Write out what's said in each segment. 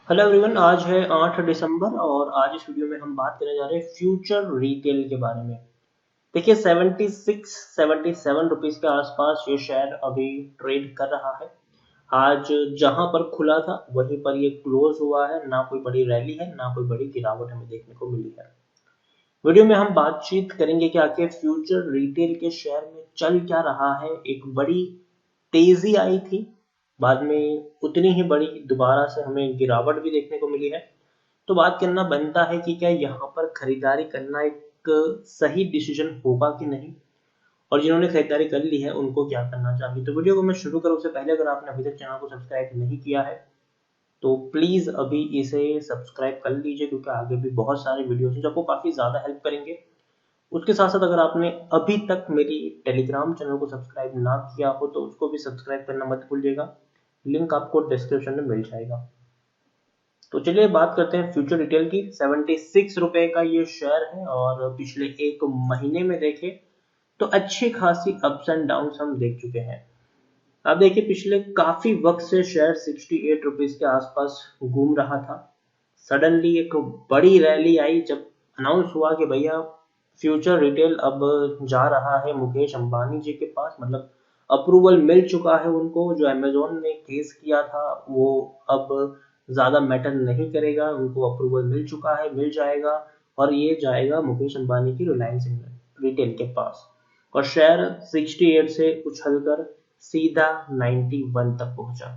Hello everyone, आज है 8 दिसंबर और आज इस वीडियो में हम बात करने जा रहे हैं फ्यूचर रिटेल के बारे में। देखिए 76-77 रुपीस के आसपास ये शेयर अभी ट्रेड कर रहा है। आज जहां पर खुला था वहीं पर ये क्लोज हुआ है। ना कोई बड़ी रैली है, ना कोई बड़ी गिरावट हमें देखने को मिली है। वीडियो में हम बातचीत करेंगे कि आखिर फ्यूचर रिटेल के शेयर में चल क्या रहा है। एक बड़ी तेजी आई थी, बाद में उतनी ही बड़ी दोबारा से हमें गिरावट भी देखने को मिली है। तो बात करना बनता है कि क्या यहाँ पर खरीदारी करना एक सही डिसीजन होगा कि नहीं, और जिन्होंने खरीदारी कर ली है उनको क्या करना चाहिए। तो वीडियो को मैं शुरू करूँ उससे पहले अगर आपने अभी तक चैनल को सब्सक्राइब नहीं किया है तो प्लीज अभी इसे सब्सक्राइब कर लीजिए, क्योंकि आगे भी बहुत सारे वीडियोस हैं जो आपको काफी ज्यादा हेल्प करेंगे। उसके साथ साथ अगर आपने अभी तक मेरी टेलीग्राम चैनल को सब्सक्राइब ना किया हो तो उसको भी सब्सक्राइब करना मत भूलिएगा। लिंक आपको डिस्क्रिप्शन में मिल जाएगा। तो चलिए बात करते हैं फ्यूचर रिटेल की। 76 रुपए का ये शेयर है और पिछले एक महीने में देखें तो अच्छी खासी अप्स एंड डाउन हम देख चुके हैं। आप देखिए पिछले काफी वक्त से शेयर 68 रुपीज के आसपास घूम रहा था। सडनली एक बड़ी रैली आई जब अनाउंस हुआ कि भैया फ्यूचर रिटेल अब जा रहा है मुकेश अंबानी जी के पास, मतलब अप्रूवल मिल चुका है उनको। जो अमेजोन ने केस किया था वो अब ज्यादा मैटर नहीं करेगा, उनको अप्रूवल मिल चुका है, मिल जाएगा और ये जाएगा मुकेश अंबानी की रिलायंस रिटेल के पास। और शेयर 68 से उछलकर सीधा 91 तक पहुंचा।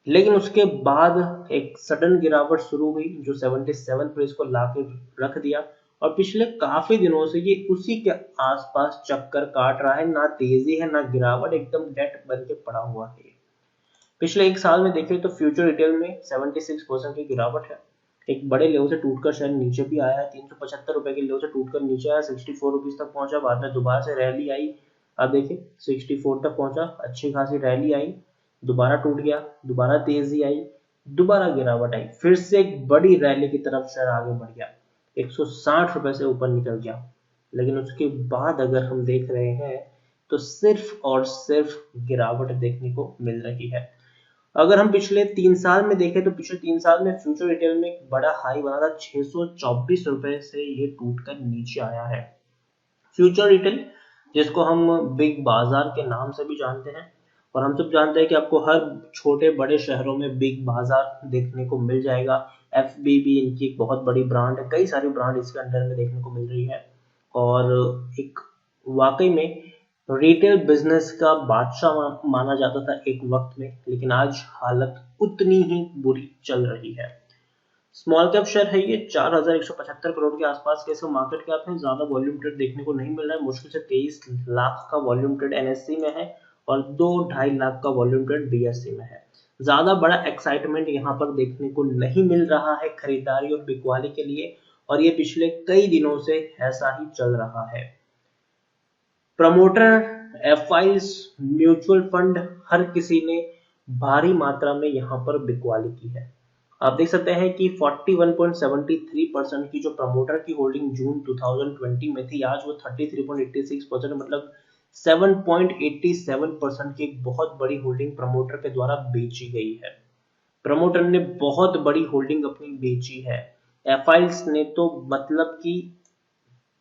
लेकिन उसके बाद एक सडन गिरावट शुरू हुई जो 77 पर इसको लाके रख दिया। और पिछले काफी दिनों से ये उसी के आसपास चक्कर काट रहा है। ना तेजी है ना गिरावट, एकदम डेट बन के पड़ा हुआ है। पिछले एक साल में देखिए तो फ्यूचर रिटेल में 76% की गिरावट है। एक बड़े लेवल से टूटकर शायद नीचे भी आया है। 375 रुपए के लेवल से टूटकर नीचे आया, 64 रुपीज तक पहुंचा, बाद में दोबारा से रैली आई। अब देखिए 64 तक पहुंचा, अच्छी खासी रैली आई, दोबारा टूट गया, दोबारा तेजी आई, दोबारा गिरावट आई, फिर से एक बड़ी रैली की तरफ शेयर आगे बढ़ गया, 160 रुपए से ऊपर निकल गया। लेकिन उसके बाद अगर हम देख रहे हैं तो सिर्फ और सिर्फ गिरावट देखने को मिल रही है। अगर हम पिछले 3 साल में देखें तो पिछले 3 साल में फ्यूचर रिटेल में एक बड़ा हाई बना था, 624 रुपए से ये टूटकर नीचे आया है। फ्यूचर रिटेल जिसको हम बिग बाजार के नाम से भी जानते हैं, और हम सब जानते हैं कि आपको हर छोटे बड़े शहरों में बिग बाजार देखने को मिल जाएगा। एफबीबी इनकी एक बहुत बड़ी ब्रांड है, कई सारी ब्रांड इसके अंडर में देखने को मिल रही है। और एक वाकई में रिटेल बिजनेस का बादशाह माना जाता था एक वक्त में, लेकिन आज हालत उतनी ही बुरी चल रही है। स्मॉल कैप शेयर है ये, 4175 करोड़ के आसपास के इसका मार्केट कैप है। ज्यादा वॉल्यूम ट्रेड देखने को नहीं मिल रहा है, मुश्किल से 23 लाख का वॉल्यूम ट्रेड एनएससी में है और 2-2.5 लाख का वॉल्यूम ट्रेड बीएससी में है। ज्यादा बड़ा एक्साइटमेंट यहाँ पर देखने को नहीं मिल रहा है खरीदारी और बिकवाली के लिए, और ये पिछले कई दिनों से ऐसा ही चल रहा है। प्रमोटर, एफआईज, म्यूचुअल फंड, हर किसी ने भारी मात्रा में यहाँ पर बिकवाली की है। आप देख सकते हैं कि 41.73% की जो प्रमोटर की होल्डिंग जून 2020 में थी, आज वो 33.86%, मतलब 7.87% की एक बहुत बड़ी होल्डिंग प्रमोटर के द्वारा बेची गई है। प्रमोटर ने बहुत बड़ी होल्डिंग अपनी बेची है। एफआईज ने तो मतलब कि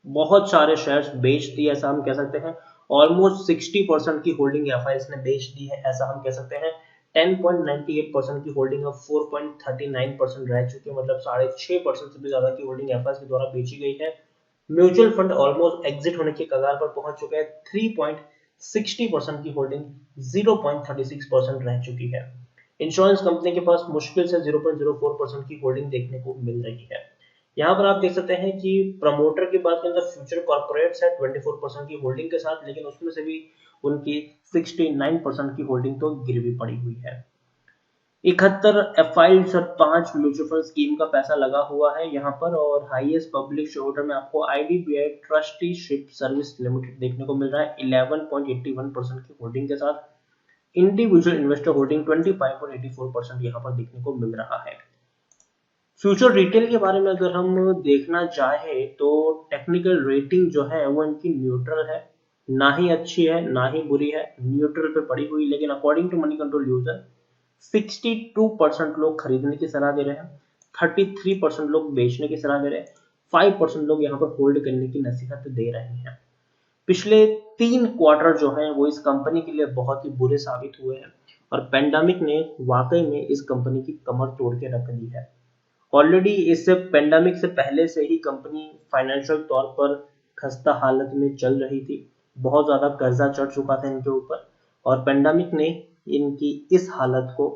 बहुत सारे शेयर्स बेच दिए, ऐसा हम कह सकते हैं। ऑलमोस्ट 60% की होल्डिंग एफआईएस ने बेच दी है, ऐसा हम कह सकते हैं। 10.98% की होल्डिंग अब 4.39% रह चुकी है, मतलब 6.5% से भी ज्यादा की होल्डिंग एफआईएस के द्वारा बेची गई है। म्यूचुअल फंड ऑलमोस्ट एग्जिट होने के कगार पर पहुंच चुके हैं। 3.60% की होल्डिंग 0.36% रह चुकी है। इंश्योरेंस कंपनी के पास मुश्किल से 0.04% की होल्डिंग देखने को मिल रही है। यहाँ पर आप देख सकते हैं कि प्रमोटर की बात करें तो फ्यूचर कॉर्पोरेट्स है 24% की होल्डिंग के साथ, लेकिन उसमें से भी उनकी 69% की होल्डिंग तो गिरवी पड़ी हुई है। 71 एफआईज और 5 म्यूचुअल फंड स्कीम का पैसा लगा हुआ है यहाँ पर। और हाईएस्ट पब्लिक शेयर होल्डर में आपको आईडीबीआई ट्रस्टीशिप सर्विस लिमिटेड देखने को मिल रहा है 11.81% की होल्डिंग के साथ। इंडिविजुअल इन्वेस्टर होल्डिंग 25.84% यहाँ पर देखने को मिल रहा है। फ्यूचर रिटेल के बारे में अगर हम देखना चाहे तो टेक्निकल रेटिंग जो है वो इनकी न्यूट्रल है, ना ही अच्छी है ना ही बुरी है, न्यूट्रल पे पड़ी हुई। लेकिन according to Moneycontrol user 62% लोग खरीदने की सलाह दे रहे हैं, 33% लोग बेचने की सलाह दे रहे हैं, 5% लोग यहाँ पर होल्ड करने की नसीहत दे रहे हैं। पिछले 3 क्वार्टर जो हैं वो इस कंपनी के लिए बहुत ही बुरे साबित हुए हैं और पेंडेमिक ने वाकई में इस कंपनी की कमर तोड़ के रख दी है। ऑलरेडी इससे पेंडेमिक से पहले से ही कंपनी फाइनेंशियल तौर पर खस्ता हालत में चल रही थी, बहुत ज़्यादा कर्जा चढ़ चुका था इनके ऊपर और पेंडेमिक ने इनकी इस हालत को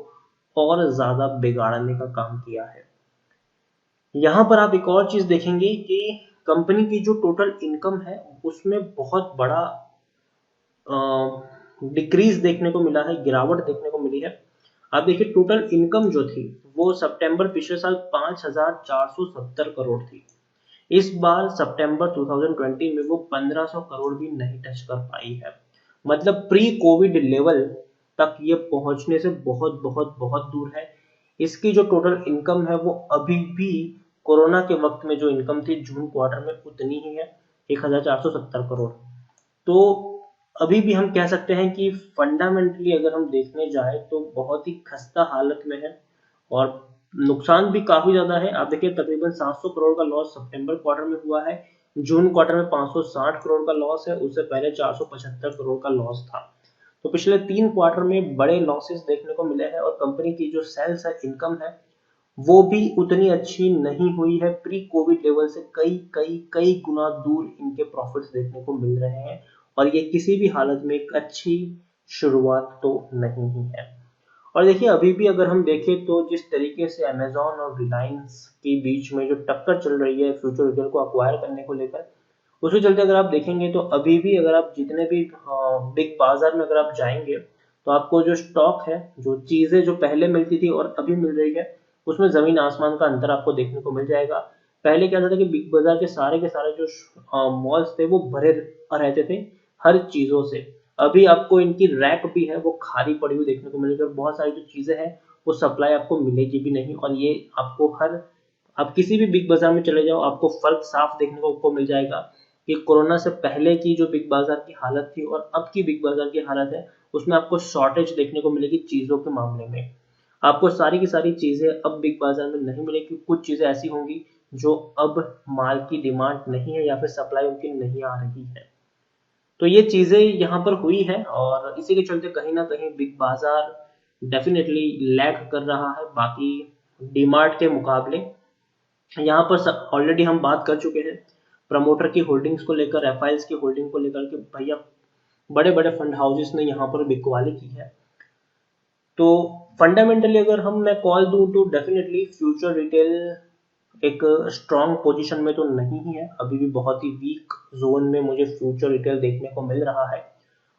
और ज़्यादा बिगाड़ने का काम किया है। यहाँ पर आप एक और चीज़ देखेंगे कि कंपनी की जो टोटल इनकम है उसमें बहुत बड़ा डिक्रीज देखने को मिला है, गिरावट देखने को मिली है। आप देखिए टोटल इनकम जो थी वो सितंबर पिछले साल 5,470 करोड़ थी, इस बार सितंबर 2020 में वो 1,500 करोड़ भी नहीं टच कर पाई है। मतलब प्री कोविड लेवल तक ये पहुंचने से बहुत बहुत बहुत दूर है। इसकी जो टोटल इनकम है वो अभी भी कोरोना के वक्त में जो इनकम थी जून क्वार्टर में उतनी ही है, 1,470 करोड़। तो अभी भी हम कह सकते हैं कि फंडामेंटली अगर हम देखने जाए तो बहुत ही खस्ता हालत में है और नुकसान भी काफी ज्यादा है। आप देखिए तकरीबन 700 करोड़ का लॉस सितंबर क्वार्टर में हुआ है, जून क्वार्टर में 560 करोड़ का लॉस है, उससे पहले 475 करोड़ का लॉस था। तो पिछले 3 क्वार्टर में बड़े लॉसेस देखने को मिले हैं और कंपनी की जो सेल्स है, इनकम है, वो भी उतनी अच्छी नहीं हुई है। प्री कोविड लेवल से कई कई कई गुना दूर इनके प्रॉफिट्स देखने को मिल रहे हैं और ये किसी भी हालत में एक अच्छी शुरुआत तो नहीं ही है। और देखिए अभी भी अगर हम देखें तो जिस तरीके से अमेजॉन और रिलायंस के बीच में जो टक्कर चल रही है फ्यूचर रिटेल को अक्वायर करने को लेकर, उसके चलते अगर आप देखेंगे तो अभी भी अगर आप जितने भी बिग बाजार में अगर आप जाएंगे तो आपको जो स्टॉक है, जो चीजें जो पहले मिलती थी और अभी मिल रही है, उसमें जमीन आसमान का अंतर आपको देखने को मिल जाएगा। पहले क्या था कि बिग बाजार के सारे जो मॉल्स थे वो भरे रहते थे हर चीजों से। अभी आपको इनकी रैक भी है वो खाली पड़ी हुई देखने को मिलेगी और बहुत सारी जो चीजें हैं वो सप्लाई आपको मिलेगी भी नहीं। और ये आपको आप किसी भी बिग बाजार में चले जाओ आपको फर्क साफ देखने को मिल जाएगा कि कोरोना से पहले की जो बिग बाजार की हालत थी और अब की बिग बाजार की हालत है, उसमें आपको शॉर्टेज देखने को मिलेगी चीजों के मामले में। आपको सारी की सारी चीजें अब बिग बाजार में नहीं मिलेगी, कुछ चीजें ऐसी होंगी जो अब माल की डिमांड नहीं है या फिर सप्लाई उनकी नहीं आ रही है। तो ये चीजें यहाँ पर हुई है और इसी के चलते कहीं ना कहीं बिग बाजार डेफिनेटली लैग कर रहा है बाकी डीमार्ट के मुकाबले। यहाँ पर ऑलरेडी हम बात कर चुके हैं प्रमोटर की होल्डिंग्स को लेकर, एफआईएल्स की होल्डिंग को लेकर कि भैया बड़े बड़े फंड हाउसेस ने यहाँ पर बिकवाली की है। तो फंडामेंटली अगर मैं कॉल दूं तो डेफिनेटली फ्यूचर रिटेल एक स्ट्रॉन्ग पोजीशन में तो नहीं ही है, अभी भी बहुत ही वीक जोन में मुझे फ्यूचर रिटेल देखने को मिल रहा है।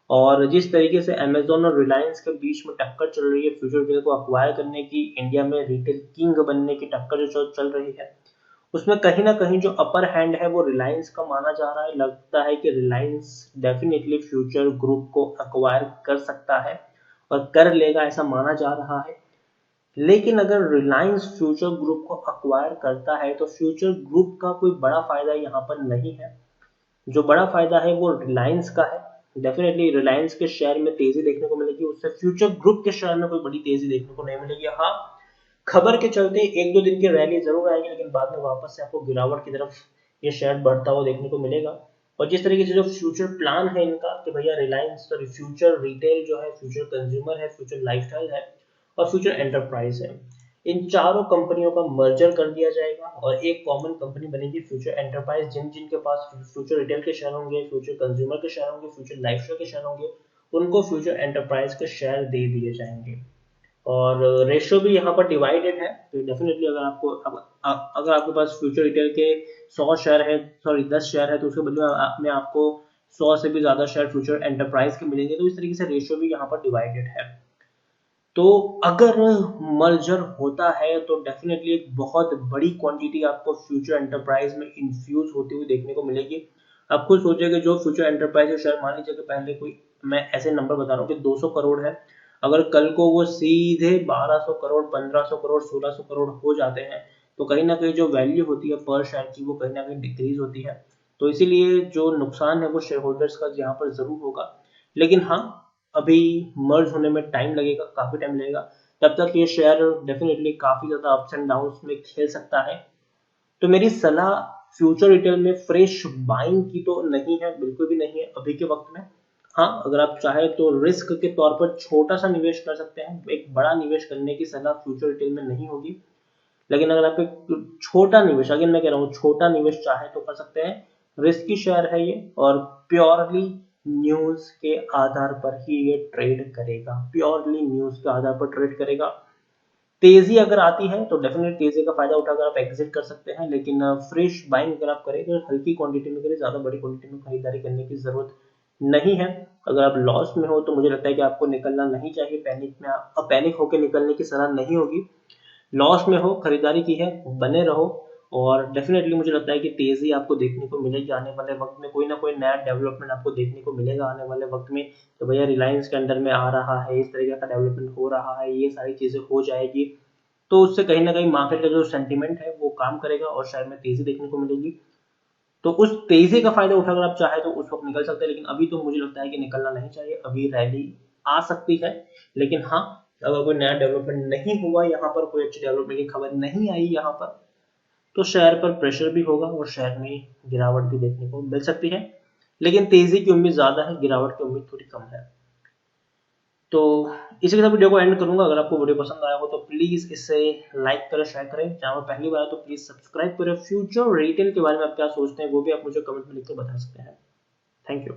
और जिस तरीके से अमेजोन और रिलायंस के बीच में टक्कर चल रही है फ्यूचर रिटेल को अक्वायर करने की, इंडिया में रिटेल किंग बनने की टक्कर जो चल रही है, उसमें कहीं ना कहीं जो अपर हैंड है वो रिलायंस का माना जा रहा है। लगता है कि रिलायंस डेफिनेटली फ्यूचर ग्रुप को अक्वायर कर सकता है और कर लेगा ऐसा माना जा रहा है। लेकिन अगर रिलायंस फ्यूचर ग्रुप को अक्वायर करता है तो फ्यूचर ग्रुप का कोई बड़ा फायदा यहाँ पर नहीं है, जो बड़ा फायदा है वो रिलायंस का है। डेफिनेटली रिलायंस के शेयर में तेजी देखने को मिलेगी, उससे फ्यूचर ग्रुप के शेयर में कोई बड़ी तेजी देखने को नहीं मिलेगी। हाँ, खबर के चलते 1-2 दिन की रैली जरूर आएगी लेकिन बाद में वापस से आपको गिरावट की तरफ ये शेयर बढ़ता हुआ देखने को मिलेगा। और जिस तरीके से जो फ्यूचर प्लान है इनका कि भैया रिलायंस सॉरी फ्यूचर रिटेल जो है, फ्यूचर कंज्यूमर है, फ्यूचर लाइफस्टाइल है और फ्यूचर एंटरप्राइज है, इन चारों कंपनियों का मर्जर कर दिया जाएगा और एक कॉमन कंपनी बनेगी फ्यूचर एंटरप्राइज। जिनके पास फ्यूचर रिटेल के शेयर होंगे, फ्यूचर कंज्यूमर के शेयर होंगे, फ्यूचर लाइफस्टाइल के शेयर होंगे, उनको फ्यूचर एंटरप्राइज के शेयर दे दिए जाएंगे। और रेशियो भी यहाँ पर डिवाइडेड है। तो डेफिनेटली अगर आपके पास फ्यूचर रिटेल के 100 शेयर है, सॉरी 10 शेयर है, तो उसके बदले में आपको 100 से भी ज्यादा शेयर फ्यूचर एंटरप्राइज के मिलेंगे। तो इस तरीके से रेशियो भी यहाँ पर डिवाइडेड है। तो अगर मर्जर होता है तो डेफिनेटली एक बहुत बड़ी क्वांटिटी आपको फ्यूचर एंटरप्राइज में इन्फ्यूज होती हुई देखने को मिलेगी। आप खुद सोचिए कि जो फ्यूचर एंटरप्राइज है शेयर, मान लीजिए कि पहले कोई, मैं ऐसे नंबर बता रहा हूँ कि 200 करोड़ है, अगर कल को वो सीधे 1200 करोड़, 1500 करोड़, 1600 करोड़ हो जाते हैं तो कहीं ना कहीं जो वैल्यू होती है पर शेयर की वो कहीं ना कहीं डिक्रीज होती है। तो इसीलिए जो नुकसान है वो शेयर होल्डर्स का यहाँ पर जरूर होगा। लेकिन हाँ, अभी मर्ज होने में टाइम लगेगा, काफी टाइम लगेगा। तब तक ये शेयर डेफिनेटली काफी ज्यादा अप्स एंड डाउन्स में खेल सकता है। तो मेरी सलाह फ्यूचर रिटेल में फ्रेश बाइंग की तो नहीं है, बिल्कुल भी नहीं है अभी के वक्त में। हाँ, अगर आप चाहे तो रिस्क के तौर पर छोटा सा निवेश कर सकते हैं, एक बड़ा निवेश करने की सलाह फ्यूचर रिटेल में नहीं होगी। लेकिन अगर आप एक छोटा निवेश, अगर मैं कह रहा हूँ छोटा निवेश चाहे तो कर सकते हैं। रिस्की शेयर है ये और प्योरली न्यूज के आधार पर ही ये ट्रेड करेगा, प्योरली न्यूज के आधार पर ट्रेड करेगा। तेजी अगर आती है तो डेफिनेट तेजी का फायदा उठाकर आप एग्जिट कर सकते हैं, लेकिन फ्रेश बाइंग अगर आप करें तो हल्की क्वांटिटी में करें, ज्यादा बड़ी क्वांटिटी में खरीदारी करने की जरूरत नहीं है। अगर आप लॉस में हो तो मुझे लगता है कि आपको निकलना नहीं चाहिए, पैनिक में पैनिक होकर निकलने की सलाह नहीं होगी। लॉस में हो, खरीदारी की है, बने रहो। और डेफिनेटली मुझे लगता है कि तेजी आपको देखने को मिलेगी आने वाले वक्त में, कोई ना कोई नया डेवलपमेंट आपको देखने को मिलेगा आने वाले वक्त में। तो भैया रिलायंस के अंडर में आ रहा है, इस तरीके का डेवलपमेंट हो रहा है, ये सारी चीजें हो जाएगी, तो उससे कहीं ना कहीं मार्केट का जो सेंटीमेंट है वो काम करेगा और शेयर में तेजी देखने को मिलेगी। तो उस तेजी का फायदा उठाकर आप चाहे तो उस वक्त निकल सकते हैं, लेकिन अभी तो मुझे लगता है कि निकलना नहीं चाहिए। अभी रैली आ सकती है, लेकिन हाँ, अगर कोई नया डेवलपमेंट नहीं हुआ, यहाँ पर कोई अच्छी डेवलपमेंट की खबर नहीं आई यहाँ पर, तो शेयर पर प्रेशर भी होगा और शेयर में गिरावट भी देखने को मिल सकती है। लेकिन तेजी की उम्मीद ज्यादा है, गिरावट की उम्मीद थोड़ी कम है। तो इसी के साथ वीडियो को एंड करूंगा। अगर आपको वीडियो पसंद आया हो तो प्लीज इसे लाइक करें, शेयर करें। चैनल पहली बार है तो प्लीज सब्सक्राइब करें। फ्यूचर रिटेल के बारे में आप क्या सोचते हैं वो भी आप मुझे कमेंट में लिखकर बता सकते हैं। Thank you.